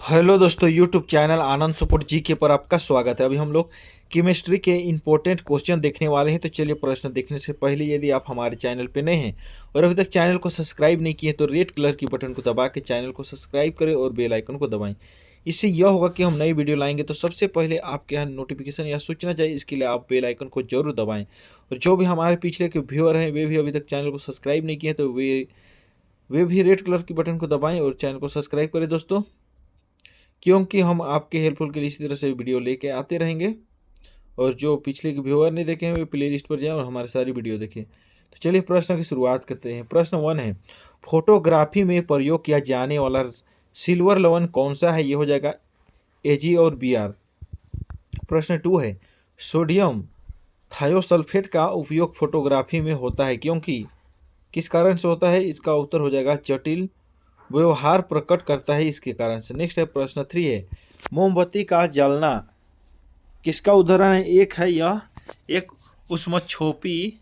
Hello दोस्तों, YouTube channel आनंद support GK पर आपका स्वागत है। अभी हम लोग केमिस्ट्री के इंपॉर्टेंट क्वेश्चन देखने वाले हैं। तो चलिए, प्रश्न देखने से पहले यदि आप हमारे चैनल पे नए हैं और अभी तक चैनल को सब्सक्राइब नहीं किए तो रेड कलर की बटन को दबा के चैनल को सब्सक्राइब करें और बेल आइकन को दबाएं। इससे यह होगा कि हम नई वीडियो लाएंगे तो सबसे पहले आपके यहाँ नोटिफिकेशन या सूचना चाहिए, इसके लिए आप बेल आइकन को जरूर दबाएं। और जो भी हमारे पिछले के व्यूअर हैं वे भी अभी तक चैनल को सब्सक्राइब नहीं किए तो वे भी रेड कलर की बटन को दबाएं और चैनल को सब्सक्राइब करें दोस्तों, क्योंकि हम आपके हेल्पफुल के लिए इसी तरह से वीडियो लेके आते रहेंगे। और जो पिछले के व्यूअर नहीं देखे हैं वे प्ले लिस्ट पर जाएं और हमारी सारी वीडियो देखें। तो चलिए प्रश्न की शुरुआत करते हैं। प्रश्न 1 है, फोटोग्राफी में प्रयोग किया जाने वाला सिल्वर लवण कौन सा है? ये हो जाएगा Ag और Br। प्रश्न 2 है, सोडियम थायोसल्फेट का उपयोग फोटोग्राफी में होता है क्योंकि किस कारण से होता है? इसका उत्तर हो जाएगा जटिल व्यवहार प्रकट करता है, इसके कारण से। नेक्स्ट है प्रश्न 3 है, मोमबत्ती का जलना किसका उदाहरण है? एक है यह एक उष्मक्षेपी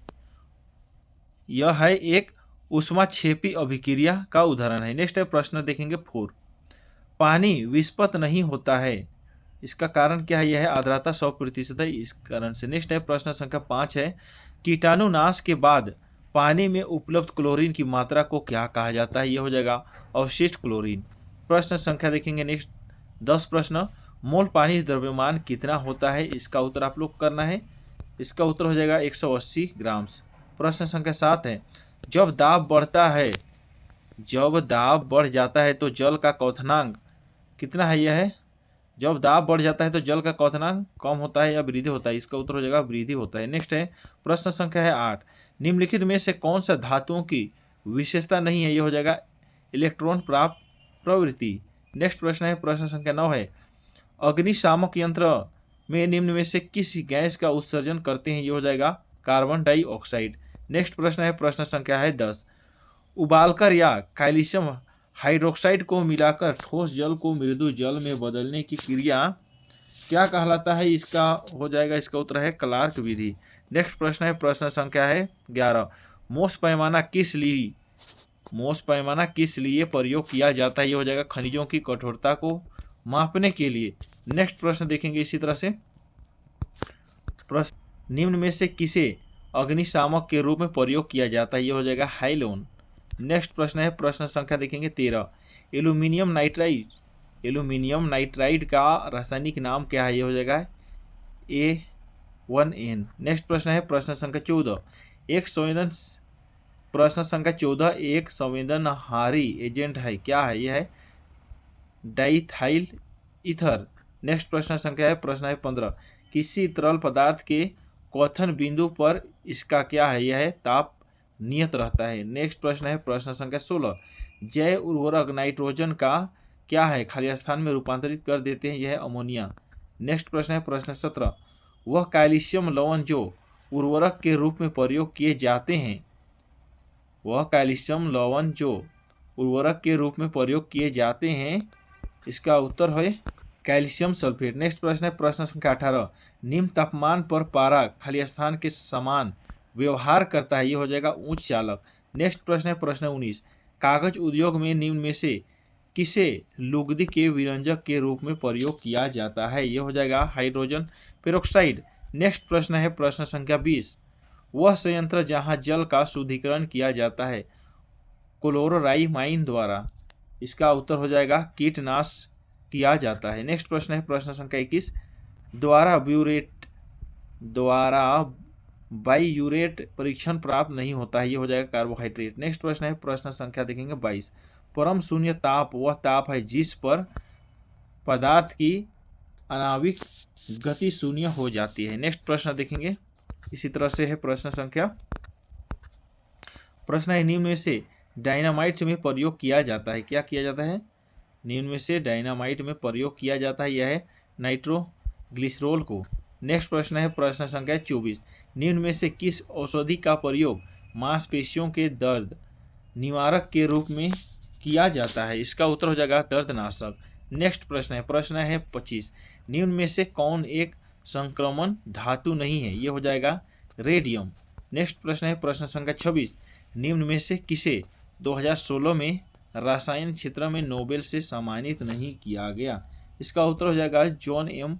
उष्माक्षेपी अभिक्रिया का उदाहरण है। नेक्स्ट है प्रश्न देखेंगे 4, पानी विस्पत नहीं होता है, इसका कारण क्या है? यह है आर्द्रता 100% है, इस कारण से। नेक्स्ट है प्रश्न संख्या 5 है, कीटाणुनाश के बाद पानी में उपलब्ध क्लोरीन की मात्रा को क्या कहा जाता है? यह हो जाएगा अवशिष्ट क्लोरीन। प्रश्न संख्या देखेंगे नेक्स्ट 10 प्रश्न, मोल पानी द्रव्यमान कितना होता है? इसका उत्तर आप लोग करना है। इसका उत्तर हो जाएगा 180 ग्राम। प्रश्न संख्या 7 है, जब दाब बढ़ जाता है तो जल का क्वथनांक कितना है? यह है जब दाब बढ़ जाता है तो जल का क्वथनांक कम होता है या वृद्धि होता है? इसका उत्तर हो जाएगा वृद्धि होता है। नेक्स्ट है प्रश्न संख्या है 8, निम्नलिखित में से कौन सा धातुओं की विशेषता नहीं है? यह हो जाएगा इलेक्ट्रॉन प्राप्त प्रवृत्ति। नेक्स्ट प्रश्न है प्रश्न संख्या 9 है, अग्निशामक यंत्र में निम्न में से किस गैस का उत्सर्जन करते हैं? ये हो जाएगा कार्बन डाइऑक्साइड। नेक्स्ट प्रश्न है प्रश्न संख्या है 10, उबालकर या कैल्शियम हाइड्रोक्साइड को मिलाकर ठोस जल को मृदु जल में बदलने की क्रिया क्या कहलाता है? इसका हो जाएगा, इसका उत्तर है क्लार्क विधि। नेक्स्ट प्रश्न है प्रश्न संख्या है 11, मोस पैमाना किस लिए प्रयोग किया जाता है? ये हो जाएगा खनिजों की कठोरता को मापने के लिए। नेक्स्ट प्रश्न देखेंगे इसी तरह से, प्रश्न निम्न में से किसे अग्निशामक के रूप में प्रयोग किया जाता है? ये हो जाएगा हाइलोन। नेक्स्ट प्रश्न है प्रश्न संख्या देखेंगे 13, एल्यूमिनियम नाइट्राइड का रासायनिक नाम क्या है? ये हो जाएगा A1N। नेक्स्ट प्रश्न है प्रश्न संख्या 14, एक संवेदनहारी एजेंट है, क्या है? यह है डाइथाइल ईथर। नेक्स्ट प्रश्न संख्या है प्रश्न है 15, किसी तरल पदार्थ के क्वथन बिंदु पर इसका क्या है? यह है ताप नियत रहता है। नेक्स्ट प्रश्न है प्रश्न संख्या 16, जैव उर्वरक नाइट्रोजन का क्या है? खाली स्थान में रूपांतरित कर देते हैं, यह है अमोनिया। नेक्स्ट प्रश्न है प्रश्न 17, वह कैल्शियम लवण जो उर्वरक के रूप में प्रयोग किए जाते हैं, इसका उत्तर है कैल्शियम सल्फेट। नेक्स्ट प्रश्न है प्रश्न संख्या 18, निम्न तापमान पर पारा खाली स्थान के समान व्यवहार करता है, ये हो जाएगा उच्च चालक। नेक्स्ट प्रश्न है प्रश्न 19, कागज उद्योग में निम्न में से किसे लुगदी के विरंजक के रूप में प्रयोग किया जाता है? ये हो जाएगा हाइड्रोजन पेरोक्साइड। नेक्स्ट प्रश्न है प्रश्न संख्या 20, वह संयंत्र जहां जल का शुद्धिकरण किया जाता है क्लोरोराइमाइन द्वारा, इसका उत्तर हो जाएगा कीटनाश किया जाता है। नेक्स्ट प्रश्न है प्रश्न संख्या 21, द्वारा बाईयूरेट परीक्षण प्राप्त नहीं होता है, ये हो जाएगा कार्बोहाइड्रेट। नेक्स्ट प्रश्न है प्रश्न संख्या देखेंगे 22, परम शून्य ताप वह ताप है जिस पर पदार्थ की आणविक गति शून्य हो जाती है। नेक्स्ट प्रश्न देखेंगे इसी तरह से है प्रश्न है, निम्न में से डायनामाइट में प्रयोग किया जाता है, क्या किया जाता है? निम्न में से डायनामाइट में प्रयोग किया जाता है, यह है नाइट्रोग्लिसरॉल को। नेक्स्ट प्रश्न है प्रश्न संख्या 24, निम्न में से किस औषधि का प्रयोग मांसपेशियों के दर्द निवारक के रूप में किया जाता है? इसका उत्तर हो जाएगा दर्दनाशक। नेक्स्ट प्रश्न है 25, निम्न में से कौन एक संक्रमण धातु नहीं है? ये हो जाएगा रेडियम। नेक्स्ट प्रश्न है प्रश्न संख्या 26, निम्न में से किसे 2016 में रसायन क्षेत्र में नोबेल से सम्मानित नहीं किया गया? इसका उत्तर हो जाएगा जॉन एम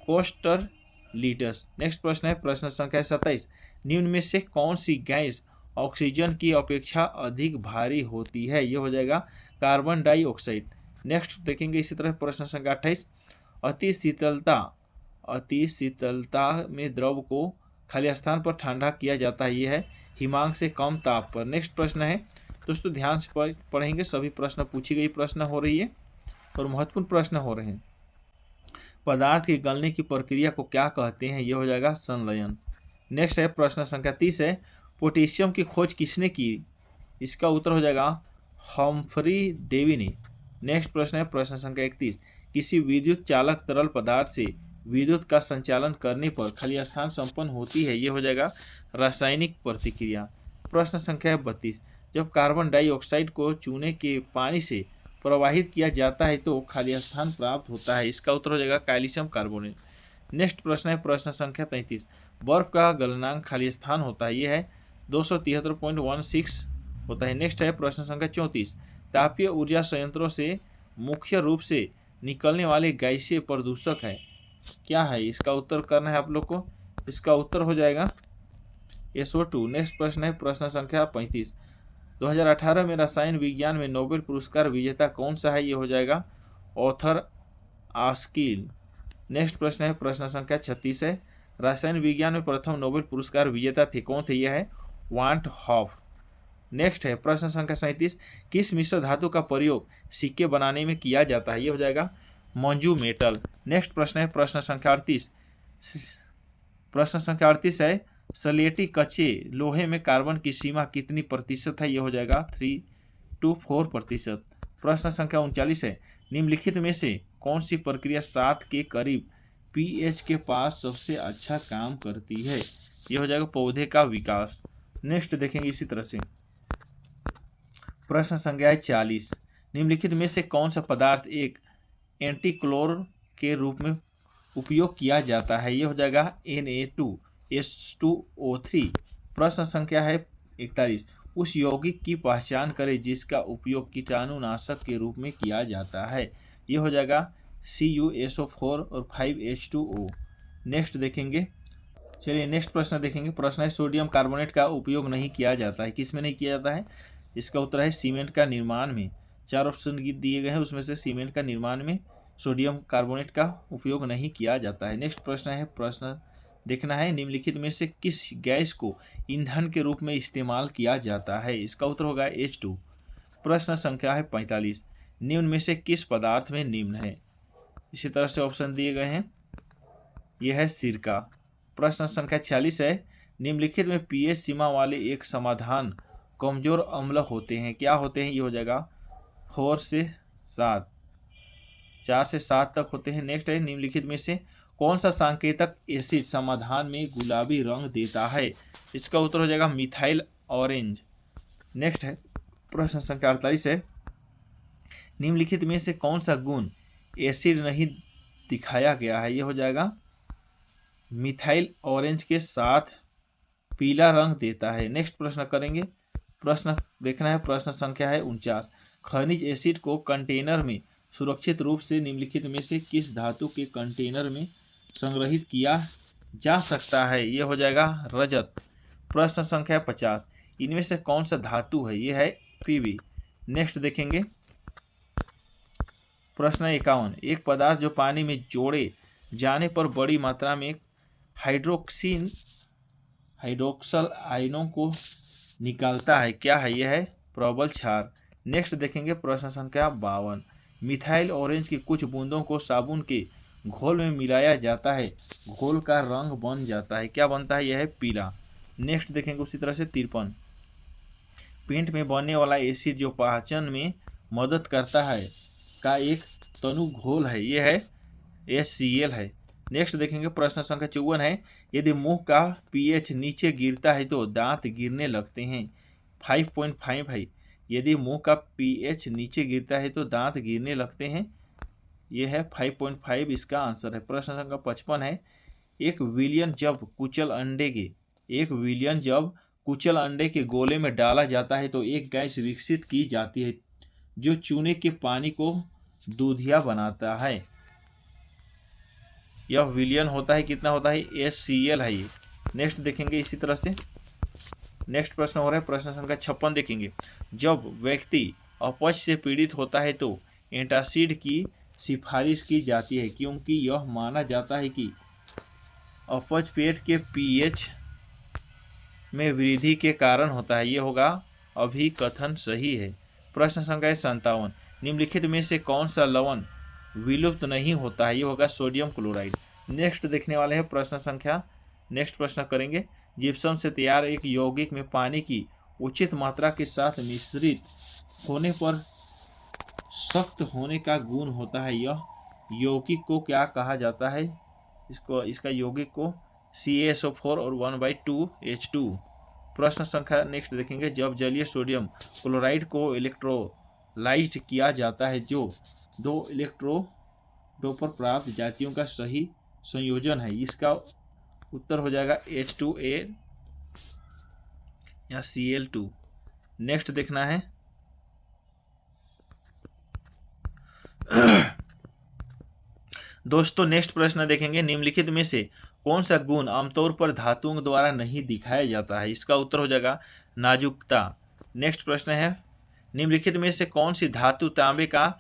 कोस्टर लीटस। नेक्स्ट प्रश्न है प्रश्न संख्या 27। निम्न में से कौन सी गैस ऑक्सीजन की अपेक्षा अधिक भारी होती है? ये हो जाएगा कार्बन डाइऑक्साइड। नेक्स्ट देखेंगे इसी तरह प्रश्न संख्या 28। अति शीतलता में द्रव को खाली स्थान पर ठंडा किया जाता है, यह है हिमांक से कम ताप पर। नेक्स्ट प्रश्न है दोस्तों, ध्यान से पढ़ेंगे, सभी प्रश्न पूछी गई प्रश्न हो रही है और महत्वपूर्ण प्रश्न हो रहे हैं। पदार्थ के गलने की प्रक्रिया को क्या कहते हैं? यह हो जाएगा संलयन। नेक्स्ट है प्रश्न संख्या 30 है, पोटेशियम की खोज किसने की? इसका उत्तर हो जाएगा हम्फ्री डेवी ने। नेक्स्ट प्रश्न है प्रश्न संख्या 31। किसी विद्युत चालक तरल पदार्थ से विद्युत का संचालन करने पर खाली स्थान संपन्न होती है? ये हो जाएगा रासायनिक प्रतिक्रिया। प्रश्न संख्या 32। जब कार्बन डाइऑक्साइड को चूने के पानी से प्रवाहित किया जाता है तो खाली स्थान प्राप्त होता है? इसका उत्तर हो जाएगा कैल्शियम कार्बोनेट। नेक्स्ट प्रश्न है प्रश्न संख्या 33। बर्फ का गलनांक खाली स्थान होता है, यह है 273.16 होता है। नेक्स्ट है प्रश्न संख्या 34। तापीय ऊर्जा संयंत्रों से मुख्य रूप से निकलने वाले गैसीय प्रदूषक है, क्या है? इसका उत्तर करना है आप लोग को। इसका उत्तर हो जाएगा SO2। नेक्स्ट प्रश्न है प्रश्न संख्या 35। 2018 में रसायन विज्ञान में नोबेल पुरस्कार विजेता कौन सा है? ये हो जाएगा ऑथर आस्किल। नेक्स्ट प्रश्न है प्रश्न संख्या 36 है, रसायन विज्ञान में प्रथम नोबेल पुरस्कार विजेता थे, कौन थे? यह है वांट हॉफ। नेक्स्ट है प्रश्न संख्या 37। किस मिश्र धातु का प्रयोग सिक्के बनाने में किया जाता है? ये हो जाएगा मंजू मेटल। नेक्स्ट प्रश्न है प्रश्न संख्या 38। प्रश्न संख्या 38 है, सलेटी कच्चे लोहे में कार्बन की सीमा कितनी प्रतिशत है? ये हो जाएगा 3 to 4%। प्रश्न संख्या 39 है, निम्नलिखित में से कौन सी प्रक्रिया 7 के करीब pH के पास सबसे अच्छा काम करती है? ये हो जाएगा पौधे का विकास। नेक्स्ट देखेंगे इसी तरह से प्रश्न संख्या 40। निम्नलिखित में से कौन सा पदार्थ एक एंटीक्लोर के रूप में उपयोग किया जाता है? ये हो जाएगा Na2H2O3। प्रश्न संख्या है 41। उस यौगिक की पहचान करें जिसका उपयोग कीटाणुनाशक के रूप में किया जाता है? ये हो जाएगा CuSO4 और 5H2O। नेक्स्ट देखेंगे, चलिए नेक्स्ट प्रश्न देखेंगे। प्रश्न है, सोडियम कार्बोनेट का उपयोग नहीं किया जाता है, किस में नहीं किया जाता है? इसका उत्तर है सीमेंट का निर्माण में। 4 ऑप्शन दिए गए हैं, उसमें से सीमेंट का निर्माण में सोडियम कार्बोनेट का उपयोग नहीं किया जाता है। नेक्स्ट प्रश्न है, प्रश्न देखना है, निम्नलिखित में से किस गैस को ईंधन के रूप में इस्तेमाल किया जाता है? इसका उत्तर होगा H2। प्रश्न संख्या है 45। निम्न में से किस पदार्थ में निम्न है? इसी तरह से ऑप्शन दिए गए हैं, यह है सिरका। प्रश्न संख्या 46 है, निम्नलिखित में pH सीमा वाले एक समाधान कमजोर अम्ल होते हैं, क्या होते हैं? ये हो जाएगा 4 से 7, 4 से 7 तक होते हैं। नेक्स्ट है, निम्नलिखित में से कौन सा सांकेतक एसिड समाधान में गुलाबी रंग देता है? इसका उत्तर हो जाएगा मिथाइल ऑरेंज। नेक्स्ट है प्रश्न संख्या 48 है, निम्नलिखित में से कौन सा गुण एसिड नहीं दिखाया गया है? यह हो जाएगा मिथाइल ऑरेंज के साथ पीला रंग देता है। नेक्स्ट प्रश्न करेंगे, प्रश्न देखना है, प्रश्न संख्या है 49। खनिज एसिड को कंटेनर में सुरक्षित रूप से निम्नलिखित में से किस धातु के कंटेनर में संग्रहित किया जा सकता है? यह हो जाएगा रजत। प्रश्न संख्या 50। इनमें से कौन सा धातु है? यह है Pb। नेक्स्ट देखेंगे प्रश्न 51। एक पदार्थ जो पानी में जोड़े जाने पर बड़ी मात्रा में हाइड्रोक्सल आयनों को निकालता है, क्या है? यह है प्रबल क्षार। नेक्स्ट देखेंगे प्रश्न संख्या 52। मिथाइल ऑरेंज की कुछ बूंदों को साबुन के घोल में मिलाया जाता है, घोल का रंग बन जाता है, क्या बनता है? यह है पीला। नेक्स्ट देखेंगे उसी तरह से 53। पेंट में बनने वाला एसिड जो पाचन में मदद करता है का एक तनु घोल है, यह है HCl है। नेक्स्ट देखेंगे प्रश्न संख्या 54 है, यदि मुंह का pH नीचे गिरता है तो दांत गिरने लगते हैं, 5.5 है। यदि मुंह का pH नीचे गिरता है तो दांत गिरने लगते हैं, यह है 5.5 इसका आंसर है। प्रश्न संख्या 55 है, एक विलियन जब कुचल अंडे के गोले में डाला जाता है तो एक गैस विकसित की जाती है, जो चूने के पानी को दूधिया बनाता है। यह विलियन होता है, कितना होता है, HCl है ये। नेक्स्ट देखेंगे इसी तरह से नेक्स्ट प्रश्न हो रहा है प्रश्न संख्या 56 देखेंगे। जब व्यक्ति अपच से पीड़ित होता है तो एंटासिड की सिफारिश की जाती है, क्योंकि यह माना जाता है कि अपच पेट के pH में वृद्धि के कारण होता है। ये होगा अभिकथन सही है। प्रश्न संख्या 57, निम्नलिखित में से कौन सा लवण विलुप्त नहीं होता है। ये होगा सोडियम क्लोराइड। नेक्स्ट देखने वाले हैं नेक्स्ट प्रश्न करेंगे। जिप्सम से तैयार एक यौगिक में पानी की उचित मात्रा के साथ मिश्रित होने पर सख्त होने का गुण होता है। यह यौगिक को क्या कहा जाता है, इसका यौगिक को CaSO4 और 1/2H2। प्रश्न संख्या नेक्स्ट देखेंगे। जब जलीय सोडियम क्लोराइड को इलेक्ट्रोलाइज किया जाता है, जो 2 इलेक्ट्रोडों पर प्राप्त जातियों का सही संयोजन है, इसका उत्तर हो जाएगा H2A या Cl2। नेक्स्ट देखना है दोस्तों नेक्स्ट प्रश्न देखेंगे। निम्नलिखित में से कौन सा गुण आमतौर पर धातुओं द्वारा नहीं दिखाया जाता है, इसका उत्तर हो जाएगा नाजुकता। नेक्स्ट प्रश्न है निम्नलिखित में से कौन सी धातु तांबे का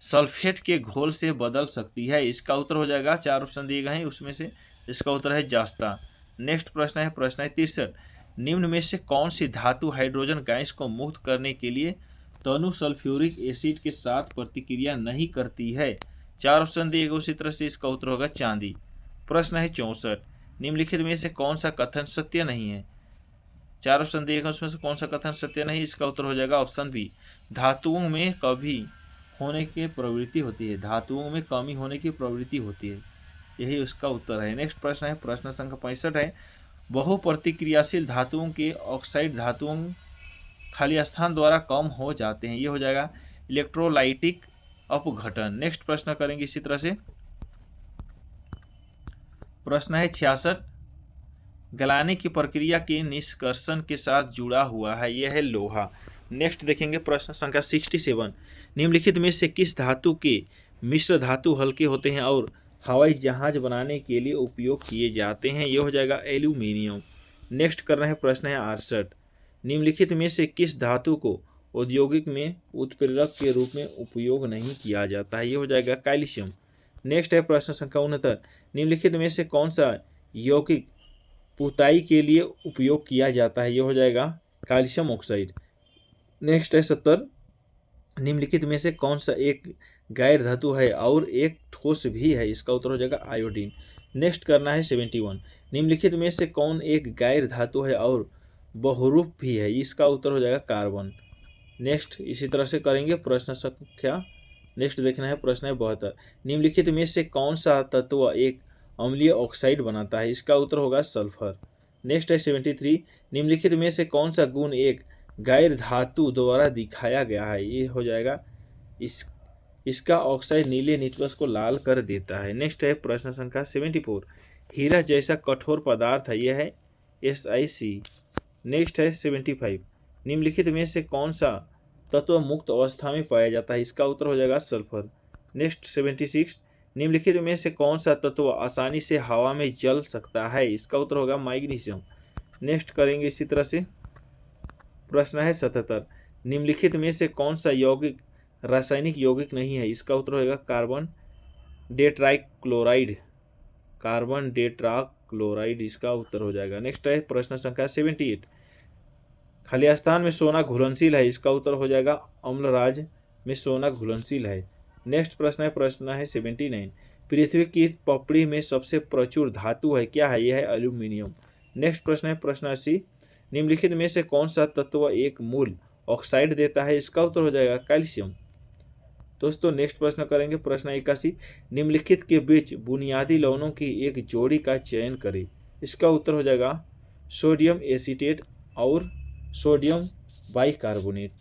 सल्फेट के घोल से बदल सकती है, इसका उत्तर हो जाएगा 4 ऑप्शन दिए गए हैं उसमें से इसका उत्तर है जास्ता। नेक्स्ट प्रश्न है 63, निम्न में से कौन सी धातु हाइड्रोजन गैस को मुक्त करने के लिए तनु सल्फ्यूरिक एसिड के साथ प्रतिक्रिया नहीं करती है। 4 ऑप्शन दिए गए उसी तरह से इसका उत्तर होगा चांदी। प्रश्न है 64, निम्नलिखित में से कौन सा कथन सत्य नहीं है। 4 ऑप्शन दिए गए उसमें से कौन सा कथन सत्य नहीं, इसका उत्तर हो जाएगा ऑप्शन बी, धातुओं में कभी होने की प्रवृत्ति होती है। धातुओं में कमी होने की प्रवृत्ति होती है, यही उसका उत्तर है। नेक्स्ट प्रश्न है प्रश्न संख्या 65 है। बहुप्रतिक्रियाशील धातुओं के ऑक्साइड धातुओं खाली स्थान द्वारा कम हो जाते हैं, ये हो जाएगा इलेक्ट्रोलाइटिक अपघटन। नेक्स्ट प्रश्न करेंगे इसी तरह से प्रश्न है 66, गलाने की प्रक्रिया के निष्कर्षण के साथ जुड़ा हुआ है, यह है लोहा। नेक्स्ट देखेंगे प्रश्न संख्या 67, निम्नलिखित में से किस धातु के मिश्र धातु हल्के होते हैं और हवाई जहाज बनाने के लिए उपयोग किए जाते हैं, यह हो जाएगा एल्यूमिनियम। नेक्स्ट करना है प्रश्न है 68, निम्नलिखित में से किस धातु को औद्योगिक में उत्प्रेरक के रूप में उपयोग नहीं किया जाता है, यह हो जाएगा कैल्शियम। नेक्स्ट है प्रश्न संख्या 69, निम्नलिखित में से कौन सा यौगिक पुताई के लिए उपयोग किया जाता है, यह हो जाएगा कैल्शियम ऑक्साइड। नेक्स्ट है 70, निम्नलिखित में से कौन सा एक गैर धातु है और एक ठोस भी है, इसका उत्तर हो जाएगा आयोडीन। नेक्स्ट करना है 71, निम्नलिखित में से कौन एक गैर धातु है और बहुरूप भी है, इसका उत्तर हो जाएगा कार्बन। नेक्स्ट इसी तरह से करेंगे प्रश्न संख्या नेक्स्ट देखना है प्रश्न है 72, निम्नलिखित में से कौन सा तत्व एक अम्लीय ऑक्साइड बनाता है, इसका उत्तर होगा सल्फर। नेक्स्ट है 73, निम्नलिखित में से कौन सा गुण एक गैर धातु द्वारा दिखाया गया है, ये हो जाएगा इसका ऑक्साइड नीले निटवस को लाल कर देता है। नेक्स्ट है प्रश्न संख्या 74, हीरा जैसा कठोर पदार्थ है, यह है SiC। नेक्स्ट है 75, निम्नलिखित में से कौन सा तत्व मुक्त अवस्था में पाया जाता है, इसका उत्तर हो जाएगा सल्फर। नेक्स्ट 76, निम्नलिखित में से कौन सा तत्व आसानी से हवा में जल सकता है, इसका उत्तर होगा मैग्नीशियम। नेक्स्ट करेंगे इसी तरह से प्रश्न है 77, निम्नलिखित में से कौन सा यौगिक रासायनिक यौगिक नहीं है, इसका उत्तर होगा कार्बन टेट्राक्लोराइड। कार्बन टेट्राक्लोराइड इसका उत्तर हो जाएगा। नेक्स्ट है प्रश्न संख्या 78, खाली स्थान में सोना घुलनशील है, इसका उत्तर हो जाएगा अम्लराज में सोना घुलनशील है। नेक्स्ट प्रश्न है 79, पृथ्वी की पपड़ी में सबसे प्रचुर धातु है, क्या है, यह है एल्यूमिनियम। नेक्स्ट प्रश्न है प्रश्न 80, निम्नलिखित में से कौन सा तत्व एक मूल ऑक्साइड देता है, इसका उत्तर हो जाएगा कैल्शियम। दोस्तों नेक्स्ट प्रश्न करेंगे प्रश्न 81, निम्नलिखित के बीच बुनियादी लवणों की एक जोड़ी का चयन करें, इसका उत्तर हो जाएगा सोडियम एसीटेट और सोडियम बाइकार्बोनेट।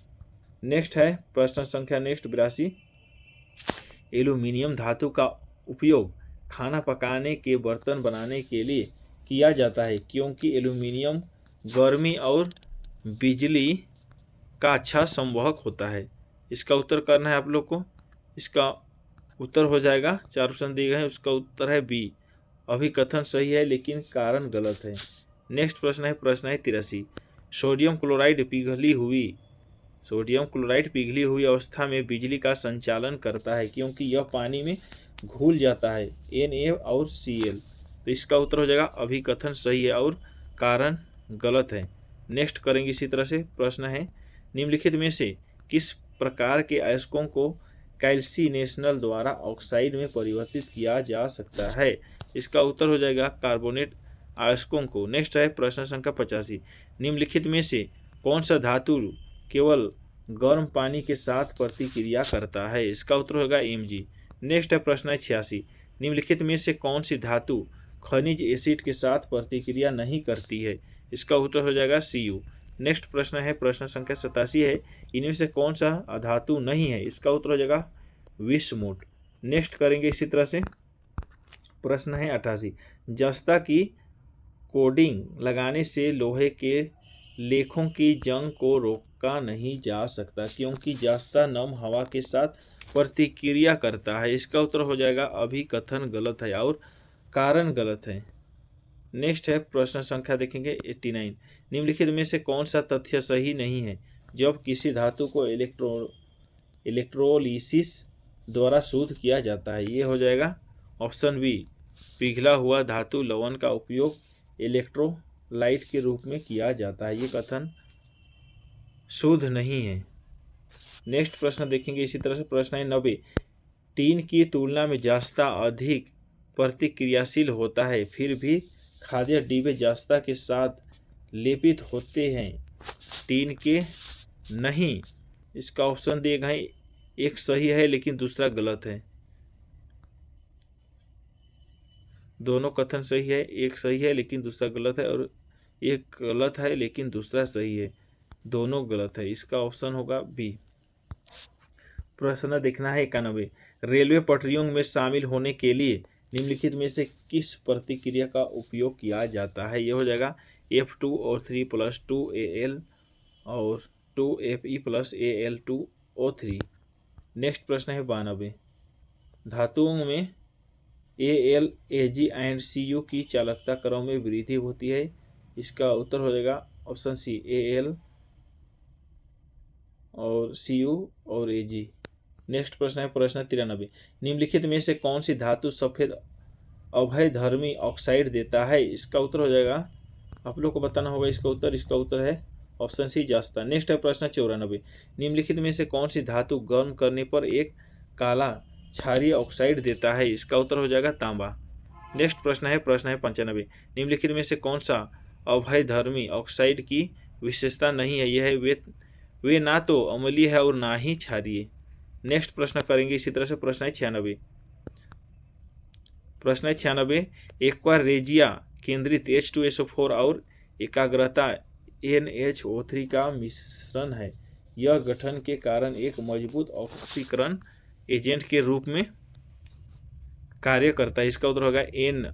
नेक्स्ट है प्रश्न संख्या 82, एल्यूमिनियम धातु का उपयोग खाना पकाने के बर्तन बनाने के लिए किया जाता है, क्योंकि एल्यूमिनियम गर्मी और बिजली का अच्छा संवहक होता है। इसका उत्तर करना है आप लोग को। इसका उत्तर हो जाएगा, 4 ऑप्शन दिए गए हैं, उसका उत्तर है बी, अभिकथन सही है लेकिन कारण गलत है। नेक्स्ट प्रश्न है 83, सोडियम क्लोराइड पिघली हुई अवस्था में बिजली का संचालन करता है क्योंकि यह पानी में घुल जाता है, Na और Cl। तो इसका उत्तर हो जाएगा अभिकथन सही है और कारण गलत है। नेक्स्ट करेंगे इसी तरह से। प्रश्न है, निम्नलिखित में से किस प्रकार के अयस्कों को कैल्सिनेशनल द्वारा ऑक्साइड में परिवर्तित किया जा सकता है? इसका उत्तर हो जाएगा कार्बोनेट अयस्कों को। नेक्स्ट है प्रश्न संख्या 85, निम्नलिखित में से कौन सा धातु केवल गर्म पानी के साथ प्रतिक्रिया करता है? इसका उत्तर होगा Mg। नेक्स्ट है प्रश्न है 86, निम्नलिखित में से कौन सी धातु खनिज एसिड के साथ प्रतिक्रिया नहीं करती है? इसका उत्तर हो जाएगा Cu। नेक्स्ट प्रश्न है प्रश्न संख्या 87 है, इनमें से कौन सा अधातु नहीं है? इसका उत्तर हो जाएगा विषमूट। नेक्स्ट करेंगे इसी तरह से। प्रश्न है 88, जस्ता की कोडिंग लगाने से लोहे के लेखों की जंग को रोका नहीं जा सकता क्योंकि जस्ता नम हवा के साथ प्रतिक्रिया करता है। इसका उत्तर हो जाएगा अभिकथन गलत है और कारण गलत है। नेक्स्ट है प्रश्न संख्या देखेंगे 89, निम्नलिखित में से कौन सा तथ्य सही नहीं है? जब किसी धातु को इलेक्ट्रोलिसिस द्वारा शुद्ध किया जाता है, ये हो जाएगा ऑप्शन बी, पिघला हुआ धातु लवण का उपयोग इलेक्ट्रोलाइट के रूप में किया जाता है, ये कथन शुद्ध नहीं है। नेक्स्ट प्रश्न देखेंगे इसी तरह से। प्रश्न है 90, टीन की तुलना में जस्ता अधिक प्रतिक्रियाशील होता है फिर भी खाद्य डिब्बे जस्ता के साथ लेपित होते हैं, टीन के नहीं। इसका ऑप्शन दिए गए, एक सही है लेकिन दूसरा गलत है। दोनों कथन सही है, एक सही है लेकिन दूसरा गलत है और एक गलत है लेकिन दूसरा सही है, दोनों गलत है। इसका ऑप्शन होगा बी। प्रश्न देखना है 91, रेलवे पटरियों में शामिल होने के लिए निम्नलिखित में से किस प्रतिक्रिया का उपयोग किया जाता है? यह हो जाएगा F2O3 + 2Al और 2Fe + Al2O3। नेक्स्ट प्रश्न है 92, धातुओं में Al, Ag एंड Cu की चालकता क्रम में वृद्धि होती है। इसका उत्तर हो जाएगा ऑप्शन सी, Al और Cu और Ag। नेक्स्ट प्रश्न है प्रश्न 93, निम्नलिखित में से कौन सी धातु सफेद अभयधर्मी ऑक्साइड देता है? इसका उत्तर हो जाएगा, आप लोग को बताना होगा इसका उत्तर। इसका उत्तर है ऑप्शन सी, जस्ता। नेक्स्ट है प्रश्न 94, निम्नलिखित में से कौन सी धातु गर्म करने पर एक काला क्षारीय ऑक्साइड देता है? इसका उत्तर हो जाएगा तांबा। नेक्स्ट प्रश्न है 95, निम्नलिखित में से कौन सा अभयधर्मी ऑक्साइड की विशेषता नहीं है? यह है वे ना तो अम्लीय है और ना ही क्षारीय। नेक्स्ट प्रश्न करेंगे इसी तरह से। प्रश्न है 96, एक्वारेजिया केंद्रित H2SO4 और एकाग्रता NH3 का मिश्रण है, यह गठन के कारण एक मजबूत ऑक्सीकरण एजेंट के रूप में कार्य करता है। इसका उत्तर होगा NO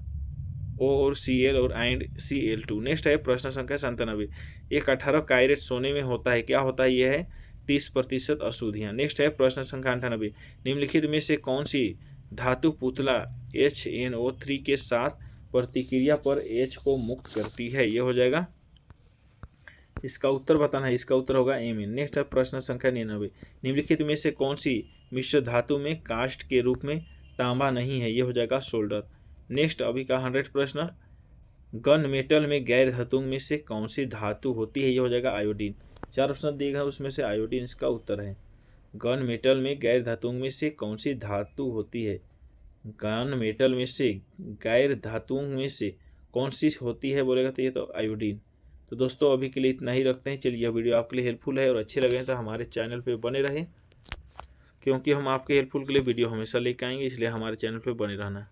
और Cl और एंड Cl2। नेक्स्ट है प्रश्न संख्या 97, एक 18 कैरेट सोने में होता है, क्या होता है? यह है 30% अशुद्धियां। नेक्स्ट है प्रश्न संख्या 98, निम्नलिखित में से कौन सी धातु पुतला HNO3 के साथ प्रतिक्रिया पर H को मुक्त करती है? यह हो जाएगा, इसका उत्तर बताना है। इसका उत्तर होगा Mn। नेक्स्ट है प्रश्न संख्या 99, निम्नलिखित में से कौन सी मिश्र धातु में कास्ट के रूप में तांबा नहीं है? यह हो जाएगा सोल्डर। नेक्स्ट अभी का 100 प्रश्न, गन मेटल में गैर धातुओं में से कौन सी धातु होती है? यह हो जाएगा आयोडीन। 4 ऑप्शन दिए गए उसमें से आयोडीन इसका उत्तर है। गन मेटल में गैर धातुओं में से कौन सी धातु होती है? गन मेटल में से गैर धातुओं में से कौन सी होती है बोलेगा तो ये तो आयोडीन। तो दोस्तों अभी के लिए इतना ही रखते हैं। चलिए, यह वीडियो आपके लिए हेल्पफुल है और अच्छे लगे तो हमारे चैनल पे बने रहें, क्योंकि हम आपके हेल्पफुल के लिए वीडियो हमेशा लेकर आएंगे, इसलिए हमारे चैनल पे बने रहना।